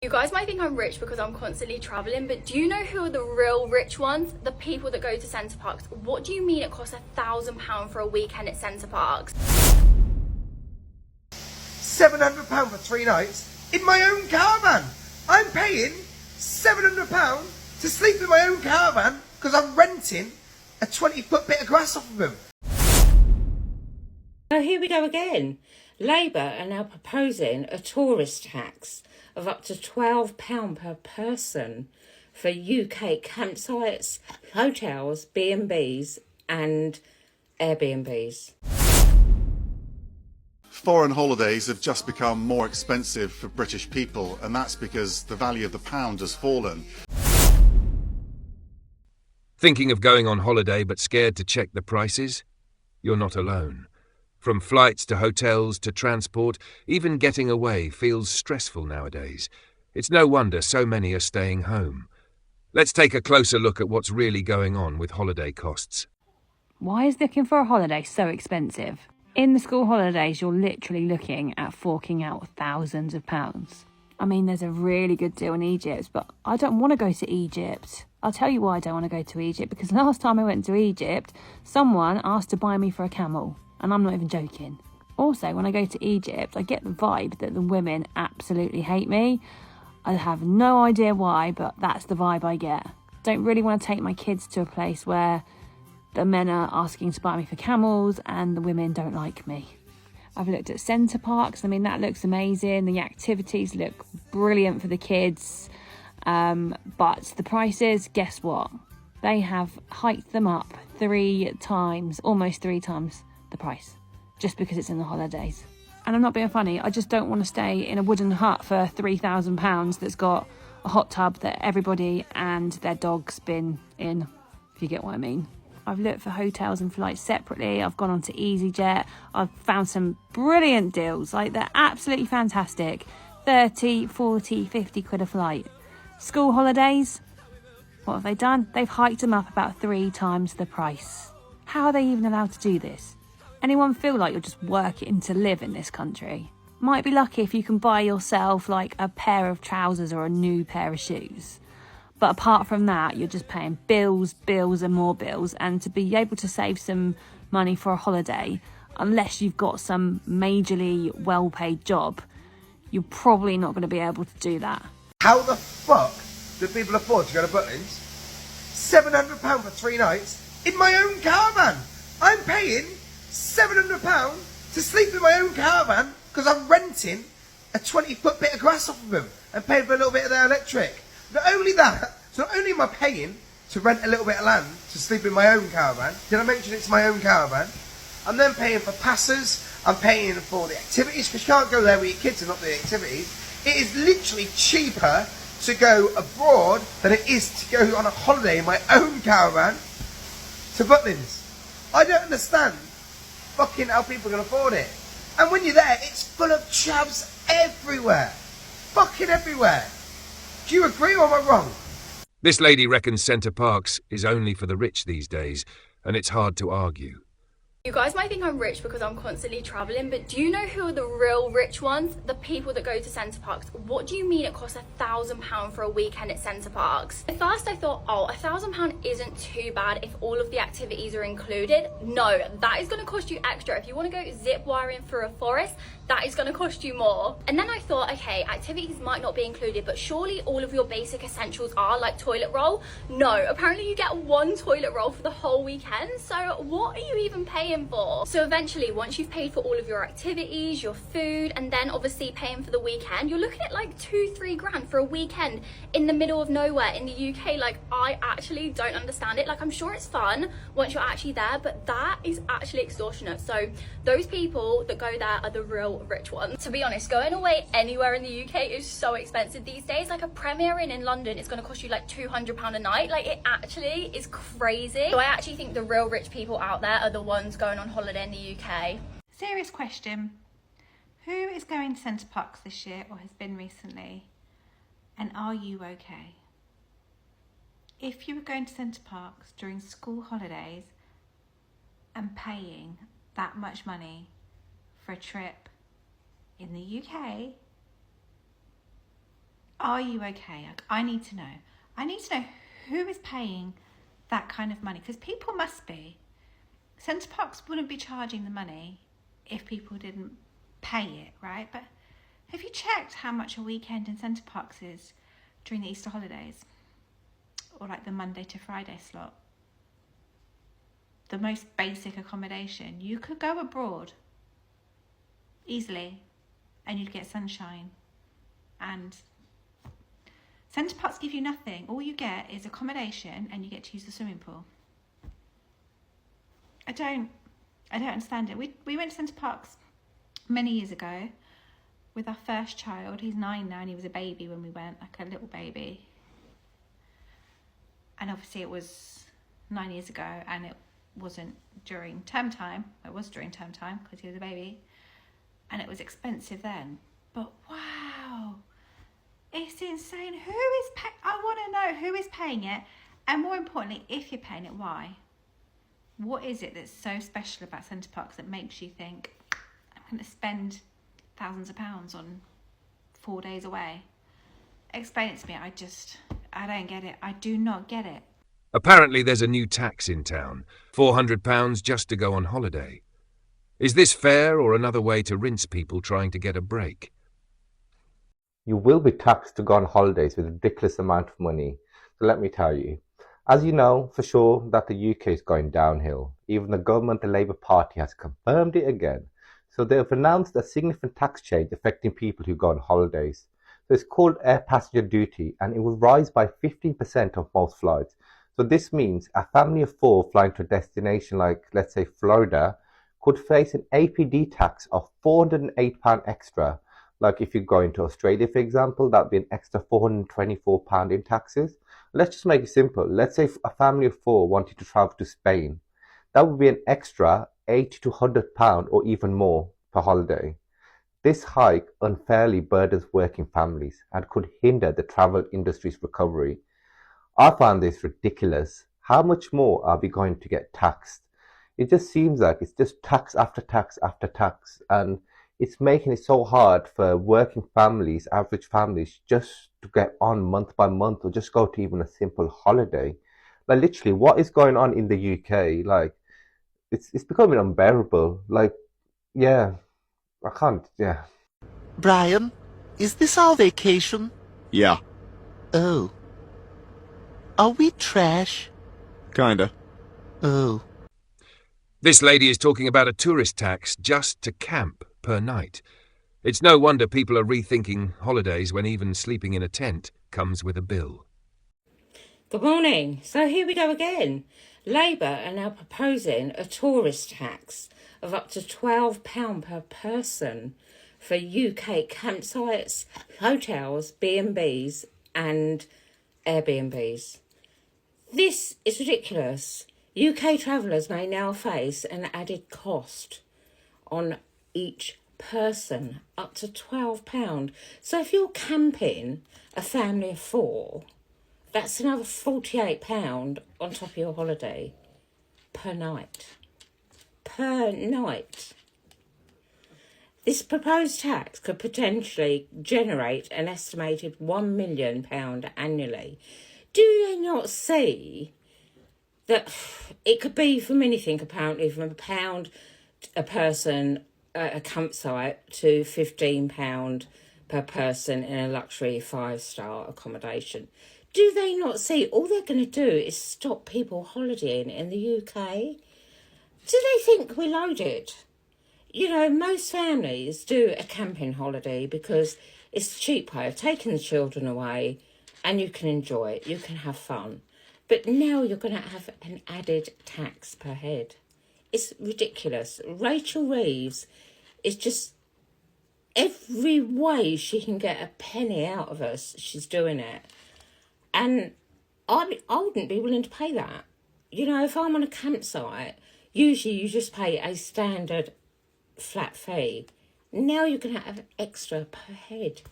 You guys might think I'm rich because I'm constantly traveling, but do you know who are the real rich ones? The people that go to Centre Parks. What do you mean it costs £1,000 for a weekend at Centre Parks? £700 for 3 nights in my own caravan. I'm paying £700 to sleep in my own caravan because I'm renting a 20-foot bit of grass off of him. Oh, here we go again. Labour are now proposing a tourist tax of up to £12 per person for UK campsites, hotels, B&Bs and Airbnbs. Foreign holidays have just become more expensive for British people, and that's because the value of the pound has fallen. Thinking of going on holiday but scared to check the prices? You're not alone. From flights to hotels to transport, even getting away feels stressful nowadays. It's no wonder so many are staying home. Let's take a closer look at what's really going on with holiday costs. Why is looking for a holiday so expensive? In the school holidays, you're literally looking at forking out thousands of pounds. I mean, there's a really good deal in Egypt, but I don't want to go to Egypt. I'll tell you why I don't want to go to Egypt, because last time I went to Egypt, someone asked to buy me for a camel. And I'm not even joking. Also, when I go to Egypt, I get the vibe that the women absolutely hate me. I have no idea why, but that's the vibe I get. Don't really want to take my kids to a place where the men are asking to buy me for camels and the women don't like me. I've looked at Centre Parks. I mean, that looks amazing. The activities look brilliant for the kids. But the prices, guess what? They have hiked them up 3 times, almost 3 times the price, just because it's in the holidays. And I'm not being funny, I just don't want to stay in a wooden hut for £3,000 that's got a hot tub that everybody and their dog's been in, if you get what I mean. I've looked for hotels and flights separately. I've gone on to EasyJet. I've found some brilliant deals, like they're absolutely fantastic. 30, 40, 50 quid a flight. School holidays, what have they done? They've hiked them up about 3 times the price. How are they even allowed to do this? Anyone feel like you're just working to live in this country? Might be lucky if you can buy yourself like a pair of trousers or a new pair of shoes. But apart from that, you're just paying bills, bills and more bills. And to be able to save some money for a holiday, unless you've got some majorly well-paid job, you're probably not going to be able to do that. How the fuck do people afford to go to Butlins? £700 for 3 nights in my own caravan. I'm paying £700 to sleep in my own caravan because I'm renting a 20-foot bit of grass off of them and paying for a little bit of their electric. Not only that, so not only am I paying to rent a little bit of land to sleep in my own caravan, did I mention it's my own caravan? I'm then paying for passes, I'm paying for the activities, because you can't go there with your kids and not do the activities. It is literally cheaper to go abroad than it is to go on a holiday in my own caravan to Butlins. I don't understand fucking how people can afford it. And when you're there, it's full of chavs everywhere. Fucking everywhere. Do you agree or am I wrong? This lady reckons Centre Parks is only for the rich these days, and it's hard to argue. You guys might think I'm rich because I'm constantly traveling, but do you know who are the real rich ones? The people that go to Centre Parks. What do you mean it costs £1,000 for a weekend at Centre Parks? At first I thought, oh, £1,000 isn't too bad if all of the activities are included. No, that is going to cost you extra. If you want to go zip wiring through a forest, that is going to cost you more. And then I thought, okay, activities might not be included, but surely all of your basic essentials are, like toilet roll. No, apparently you get 1 toilet roll for the whole weekend. So what are you even paying for? So eventually, once you've paid for all of your activities, your food, and then obviously paying for the weekend, you're looking at like 2-3 grand for a weekend in the middle of nowhere in the UK. Like, I actually don't understand it. Like, I'm sure it's fun once you're actually there, but that is actually extortionate. So those people that go there are the real rich ones. To be honest, going away anywhere in the UK is so expensive these days. Like a Premier Inn in London is going to cost you like £200 a night. Like, it actually is crazy. So I actually think the real rich people out there are the ones going on holiday in the UK. Serious question. Who is going to Centre Parks this year or has been recently? And are you okay? If you were going to Centre Parks during school holidays and paying that much money for a trip in the UK, Are you okay? I need to know. I need to know who is paying that kind of money, because people must be. Centre Parks wouldn't be charging the money if people didn't pay it, right? But have you checked how much a weekend in Centre Parks is during the Easter holidays? Or like the Monday to Friday slot? The most basic accommodation. You could go abroad easily and you'd get sunshine. And Centre Parks give you nothing. All you get is accommodation and you get to use the swimming pool. I don't understand it. We went to Centre Parks many years ago with our first child. He's 9 now and he was a baby when we went, like a little baby. And obviously it was 9 years ago and it wasn't during term time. It was during term time because he was a baby. And it was expensive then. But wow, it's insane. Who is paying? I want to know who is paying it. And more importantly, if you're paying it, why? What is it that's so special about Centre Parks that makes you think, I'm going to spend thousands of pounds on 4 days away? Explain it to me. I don't get it. I do not get it. Apparently there's a new tax in town, £400 just to go on holiday. Is this fair or another way to rinse people trying to get a break? You will be taxed to go on holidays with a ridiculous amount of money. So let me tell you. As you know for sure that the UK is going downhill. Even the government, the Labour Party, has confirmed it again. So they have announced a significant tax change affecting people who go on holidays. So it's called air passenger duty and it will rise by 15% on most flights. So this means a family of 4 flying to a destination like, let's say, Florida, could face an APD tax of £408 extra. Like if you go into Australia, for example, that would be an extra £424 in taxes. Let's just make it simple. Let's say a family of 4 wanted to travel to Spain. That would be an extra £80 to £100 or even more per holiday. This hike unfairly burdens working families and could hinder the travel industry's recovery. I find this ridiculous. How much more are we going to get taxed? It just seems like it's just tax after tax after tax, and it's making it so hard for working families, average families, just to get on month by month or just go to even a simple holiday. Like literally, what is going on in the UK? Like, it's becoming unbearable. Like, yeah, I can't, yeah. Brian, is this our vacation? Yeah, Oh. Are we trash? kinda. Oh. This lady is talking about a tourist tax just to camp per night. It's no wonder people are rethinking holidays when even sleeping in a tent comes with a bill. Good morning. So here we go again. Labour are now proposing a tourist tax of up to £12 per person for UK campsites, hotels, B&Bs and Airbnbs. This is ridiculous. UK travellers may now face an added cost on each person, up to £12. So if you're camping a family of 4, that's another £48 on top of your holiday per night. Per night. This proposed tax could potentially generate an estimated £1 million annually. Do they not see that it could be from anything, apparently, from £1 a person at a campsite to £15 per person in a luxury 5-star accommodation? Do they not see all they're going to do is stop people holidaying in the UK? Do they think we're loaded? You know, most families do a camping holiday because it's a cheap way of taking the children away and you can enjoy it, you can have fun. But now you're going to have an added tax per head. It's ridiculous. Rachel Reeves is just, every way she can get a penny out of us, she's doing it. And I wouldn't be willing to pay that. You know, if I'm on a campsite, usually you just pay a standard flat fee. Now you can have extra per head.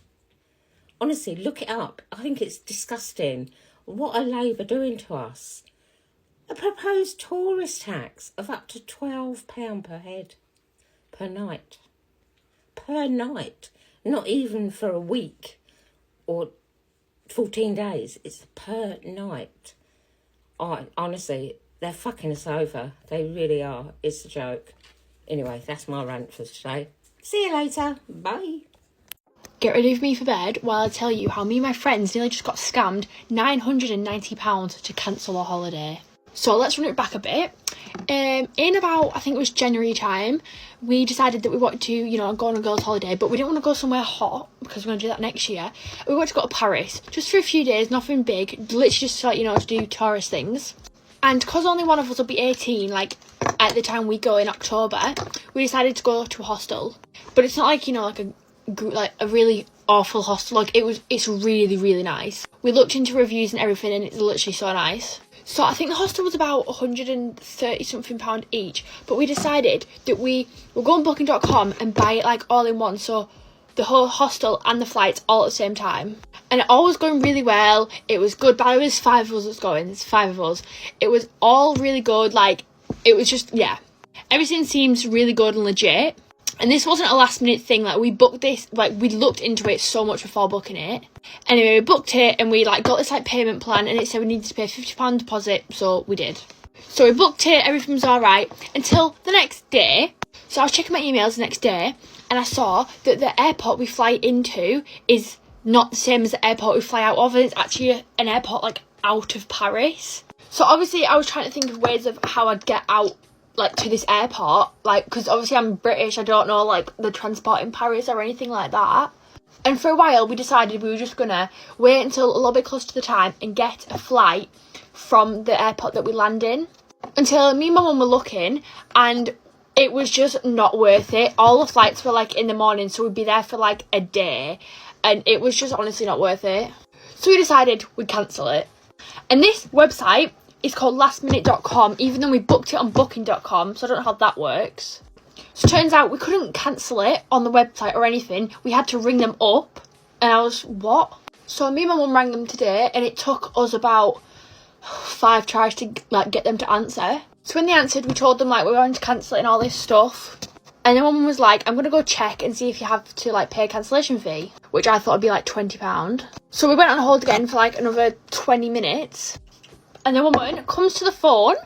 Honestly, look it up. I think it's disgusting. What are Labour doing to us? A proposed tourist tax of up to £12 per head per night. Per night. Not even for a week or 14 days. It's per night. Honestly, they're fucking us over. They really are. It's a joke. Anyway, that's my rant for today. See you later. Bye. Get ready with me for bed while I tell you how me and my friends nearly just got scammed £990 to cancel our holiday. So let's run it back a bit. In about, I think it was January time, we decided that we wanted to, go on a girls' holiday, but we didn't want to go somewhere hot because we're going to do that next year. We wanted to go to Paris, just for a few days, nothing big, literally just to do tourist things. And because only one of us will be 18, at the time we go in October, we decided to go to a hostel. But it's not a really awful hostel. It's really, really nice. We looked into reviews and everything, and it's literally so nice. So I think the hostel was about £130 something each, but we decided that we will go on booking.com and buy it all in one, so the whole hostel and the flights all at the same time. And it all was going really well. It was good, but it was 5 of us that's going. There's 5 of us. It was all really good. It was just, yeah. Everything seems really good and legit. And this wasn't a last minute thing. We booked this, we looked into it so much before booking it. Anyway, we booked it and we got this payment plan, and it said we needed to pay £50 deposit, so we did. So we booked it, everything was alright, until the next day. So I was checking my emails the next day, and I saw that the airport we fly into is not the same as the airport we fly out of, and it's actually an airport out of Paris. So obviously I was trying to think of ways of how I'd get out to this airport, because obviously I'm British, I don't know the transport in Paris or anything like that. And for a while we decided we were just gonna wait until a little bit closer to the time and get a flight from the airport that we land in. Until me and my mum were looking, and it was just not worth it. All the flights were in the morning, so we'd be there for a day, and it was just honestly not worth it. So we decided we'd cancel it. And this website is called lastminute.com, even though we booked it on booking.com, so I don't know how that works. So it turns out we couldn't cancel it on the website or anything. We had to ring them up, and I was, what? So me and my mum rang them today, and it took us about 5 tries to get them to answer. So when they answered, we told them we were going to cancel it and all this stuff. And then my mum was like, I'm going to go check and see if you have to pay a cancellation fee, which I thought would be £20. So we went on hold again for another 20 minutes. And the woman comes to the phone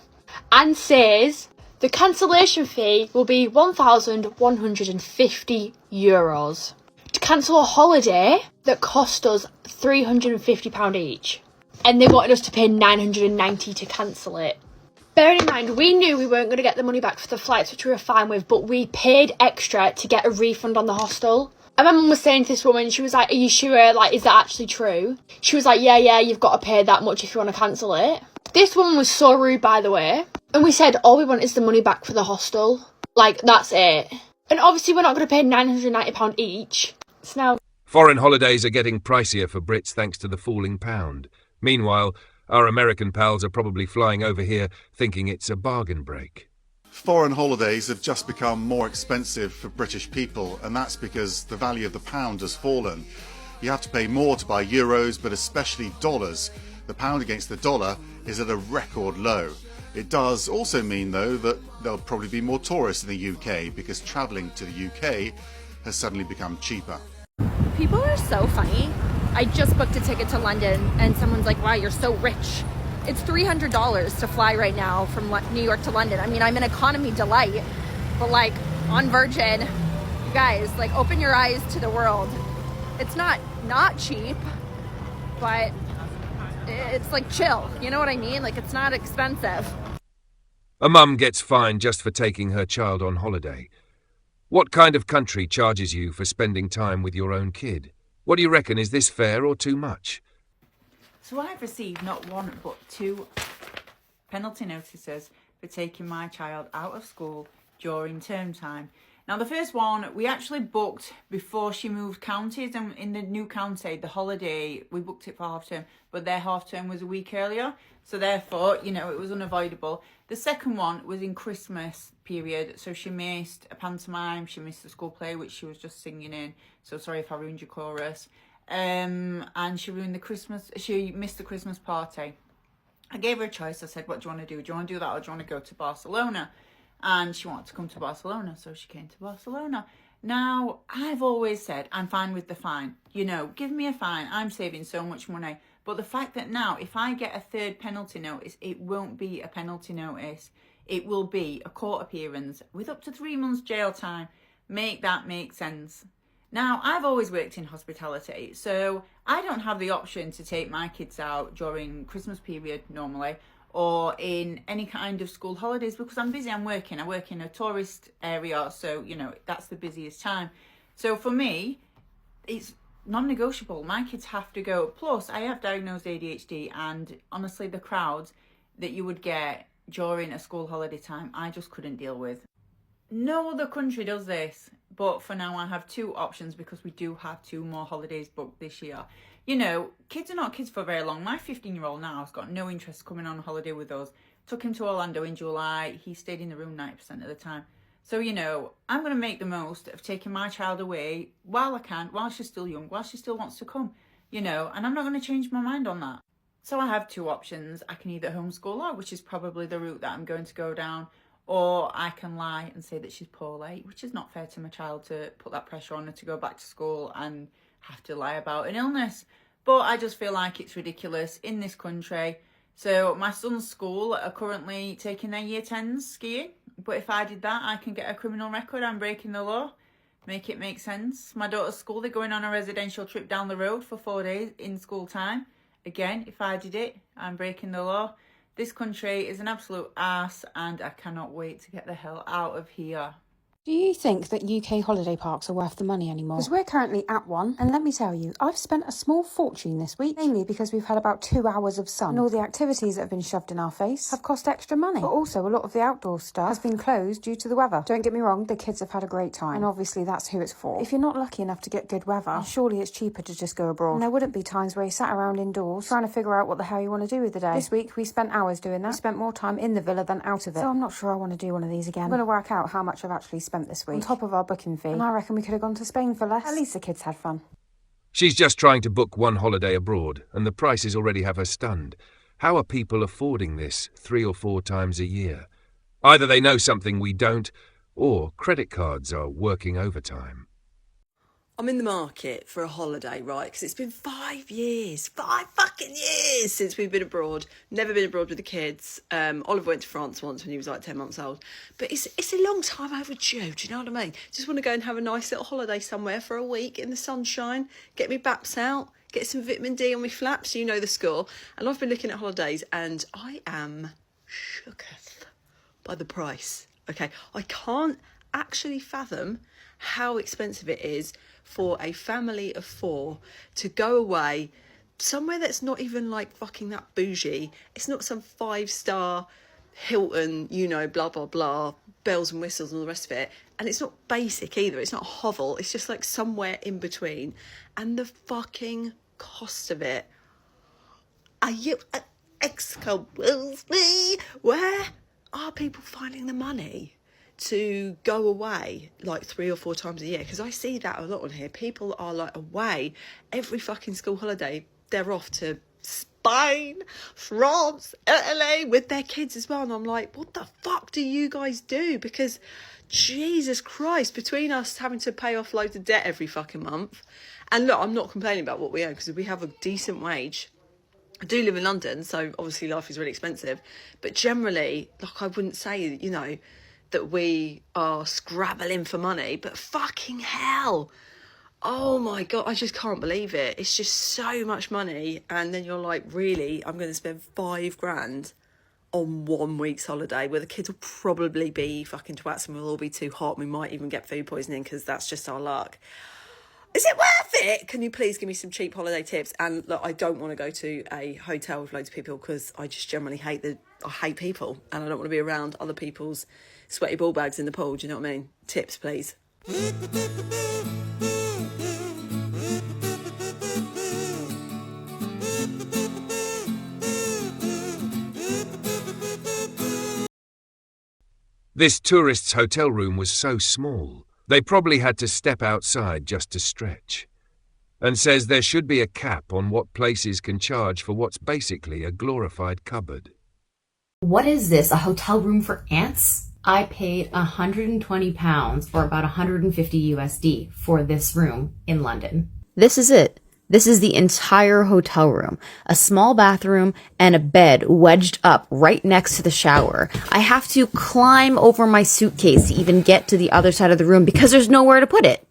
and says the cancellation fee will be €1,150 to cancel a holiday that cost us £350 each. And they wanted us to pay £990 to cancel it. Bearing in mind, we knew we weren't going to get the money back for the flights, which we were fine with, but we paid extra to get a refund on the hostel. And my mum was saying to this woman, she was like, are you sure? Is that actually true? She was like, yeah, you've got to pay that much if you want to cancel it. This woman was so rude, by the way. And we said, all we want is the money back for the hostel. That's it. And obviously we're not going to pay £990 each. So now... Foreign holidays are getting pricier for Brits thanks to the falling pound. Meanwhile, our American pals are probably flying over here thinking it's a bargain break. Foreign holidays have just become more expensive for British people, and that's because the value of the pound has fallen. You have to pay more to buy euros, but especially dollars. The pound against the dollar is at a record low. It does also mean, though, that there'll probably be more tourists in the UK because travelling to the UK has suddenly become cheaper. People are so funny. I just booked a ticket to London and someone's like, wow, you're so rich. It's $300 to fly right now from New York to London. I mean, I'm an economy delight, but on Virgin, you guys, open your eyes to the world. It's not cheap, but it's chill. You know what I mean? It's not expensive. A mum gets fined just for taking her child on holiday. What kind of country charges you for spending time with your own kid? What do you reckon? Is this fair or too much? So I've received not one but 2 penalty notices for taking my child out of school during term time. Now the first one we actually booked before she moved counties, and in the new county the holiday we booked it for half term, but their half term was a week earlier, so therefore it was unavoidable. The second one was in Christmas period, so she missed a pantomime, she missed the school play which she was just singing in, so sorry if I ruined your chorus. And she missed the Christmas party. I gave her a choice. I said, what do you want to do? Do you want to do that or do you want to go to Barcelona? And she wanted to come to Barcelona, so she came to Barcelona. Now, I've always said I'm fine with the fine. You know, give me a fine. I'm saving so much money. But the fact that now, if I get a third penalty notice, it won't be a penalty notice. It will be a court appearance with up to 3 months jail time. Make that make sense. Now, I've always worked in hospitality, so I don't have the option to take my kids out during Christmas period normally, or in any kind of school holidays because I'm busy, I'm working. I work in a tourist area, so, you know, that's the busiest time. So for me, it's non-negotiable. My kids have to go. Plus, I have diagnosed ADHD, and honestly, the crowds that you would get during a school holiday time, I just couldn't deal with. No other country does this, but for now I have 2 options because we do have 2 more holidays booked this year. You know, kids are not kids for very long. My 15-year-old now has got no interest coming on a holiday with us. Took him to Orlando in July. He stayed in the room 90% of the time. So, you know, I'm going to make the most of taking my child away while I can, while she's still young, while she still wants to come, you know, and I'm not going to change my mind on that. So I have 2 options. I can either homeschool her, which is probably the route that I'm going to go down, or I can lie and say that she's poorly, which is not fair to my child to put that pressure on her to go back to school and have to lie about an illness. But I just feel like it's ridiculous in this country. So my son's school are currently taking their year 10s skiing. But if I did that, I can get a criminal record. I'm breaking the law. Make it make sense. My daughter's school, they're going on a residential trip down the road for 4 days in school time. Again, if I did it, I'm breaking the law. This country is an absolute arse, and I cannot wait to get the hell out of here. Do you think that UK holiday parks are worth the money anymore? Because we're currently at one, and let me tell you, I've spent a small fortune this week, mainly because we've had about 2 hours of sun, and all the activities that have been shoved in our face have cost extra money. But also, a lot of the outdoor stuff has been closed due to the weather. Don't get me wrong, the kids have had a great time, and obviously that's who it's for. If you're not lucky enough to get good weather, then surely it's cheaper to just go abroad. And there wouldn't be times where you sat around indoors trying to figure out what the hell you want to do with the day. This week, we spent hours doing that. We spent more time in the villa than out of it. So I'm not sure I want to do one of these again. I'm going to work out how much I've actually spent this week, on top of our booking fee, and I reckon we could have gone to Spain for less. At least the kids had fun. She's just trying to book one holiday abroad, and the prices already have her stunned. How are people affording this 3 or 4 times a year? Either they know something we don't, or credit cards are working overtime. I'm in the market for a holiday, right? Because it's been 5 years, 5 fucking years since we've been abroad. Never been abroad with the kids. Oliver went to France once when he was like 10 months old. But it's a long time overdue, do you know what I mean? Just want to go and have a nice little holiday somewhere for a week in the sunshine, get me baps out, get some vitamin D on my flaps, you know the score. And I've been looking at holidays and I am shooketh by the price. Okay, I can't actually fathom how expensive it is for a family of 4 to go away somewhere that's not even like fucking that bougie. It's not some 5-star Hilton, you know, blah, blah, blah, bells and whistles and all the rest of it. And it's not basic either. It's not hovel. It's just like somewhere in between. And the fucking cost of it. Are you excuse me? Where are people finding the money to go away like 3 or 4 times a year? Because I see that a lot on here. People are like away every fucking school holiday. They're off to Spain, France, Italy with their kids as well. And I'm like, what the fuck do you guys do? Because Jesus Christ, between us having to pay off loads of debt every fucking month. And look, I'm not complaining about what we earn because we have a decent wage. I do live in London, so obviously life is really expensive. But generally, like I wouldn't say, you know, that we are scrabbling for money, but fucking hell. Oh my God, I just can't believe it. It's just so much money. And then you're like, really, I'm going to spend 5 grand on 1 week's holiday where the kids will probably be fucking twats and we'll all be too hot. We might even get food poisoning because that's just our luck. Is it worth it? Can you please give me some cheap holiday tips? And look, I don't want to go to a hotel with loads of people because I just generally hate people and I don't want to be around other people's sweaty ball bags in the pool. Do you know what I mean? Tips, please. This tourist's hotel room was so small, they probably had to step outside just to stretch. And says there should be a cap on what places can charge for what's basically a glorified cupboard. What is this, a hotel room for ants? I paid £120 or about 150 USD for this room in London. This is it. This is the entire hotel room. A small bathroom and a bed wedged up right next to the shower. I have to climb over my suitcase to even get to the other side of the room because there's nowhere to put it.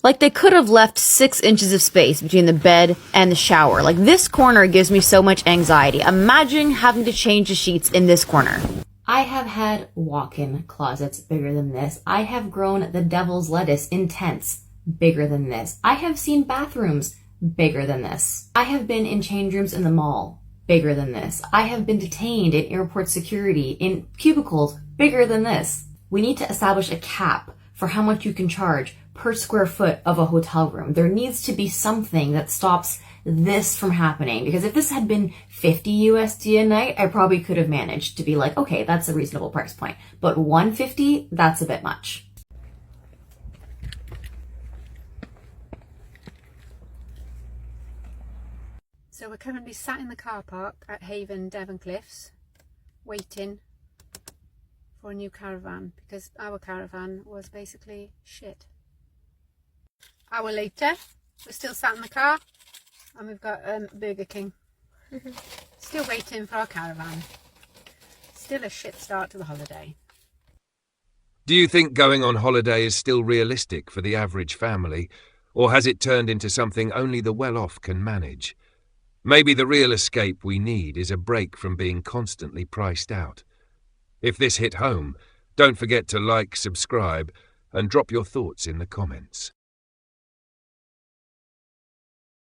Like, they could have left 6 inches of space between the bed and the shower. Like, this corner gives me so much anxiety. Imagine having to change the sheets in this corner. I have had walk-in closets bigger than this. I have grown the devil's lettuce in tents bigger than this. I have seen bathrooms bigger than this. I have been in change rooms in the mall bigger than this. I have been detained in airport security in cubicles bigger than this. We need to establish a cap for how much you can charge per square foot of a hotel room. There needs to be something that stops this from happening, because if this had been 50 USD a night, I probably could have managed to be like, okay, that's a reasonable price point. But 150, that's a bit much. So we're currently sat in the car park at Haven, Devon Cliffs, waiting for a new caravan because our caravan was basically shit. Hour later, we're still sat in the car and we've got Burger King. Still waiting for our caravan. Still a shit start to the holiday. Do you think going on holiday is still realistic for the average family, or has it turned into something only the well-off can manage? Maybe the real escape we need is a break from being constantly priced out. If this hit home, don't forget to like, subscribe, and drop your thoughts in the comments.